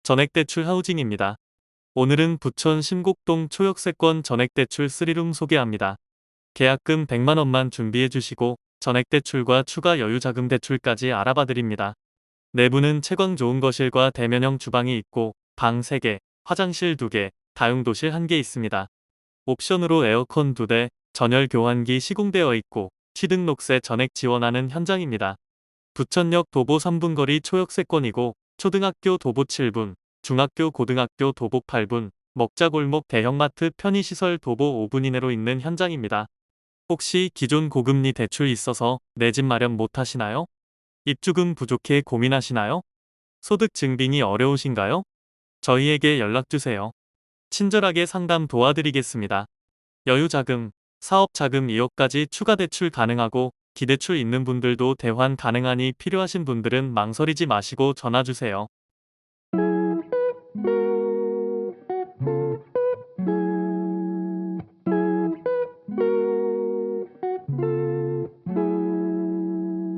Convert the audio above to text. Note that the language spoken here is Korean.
전액대출 하우징입니다. 오늘은 부천 심곡동 초역세권 전액대출 3룸 소개합니다. 계약금 100만원만 준비해주시고 전액대출과 추가 여유자금 대출까지 알아봐드립니다. 내부는 채광 좋은 거실과 대면형 주방이 있고 방 3개, 화장실 2개, 다용도실 1개 있습니다. 옵션으로 에어컨 2대, 전열 교환기 시공되어 있고 취등록세 전액 지원하는 현장입니다. 부천역 도보 3분 거리 초역세권이고 초등학교 도보 7분, 중학교 고등학교 도보 8분, 먹자골목 대형마트 편의시설 도보 5분 이내로 있는 현장입니다. 혹시 기존 고금리 대출 있어서 내 집 마련 못하시나요? 입주금 부족해 고민하시나요? 소득 증빙이 어려우신가요? 저희에게 연락주세요. 친절하게 상담 도와드리겠습니다. 여유자금, 사업자금 2억까지 추가 대출 가능하고 기대출 있는 분들도 대환 가능하니 필요하신 분들은 망설이지 마시고 전화주세요.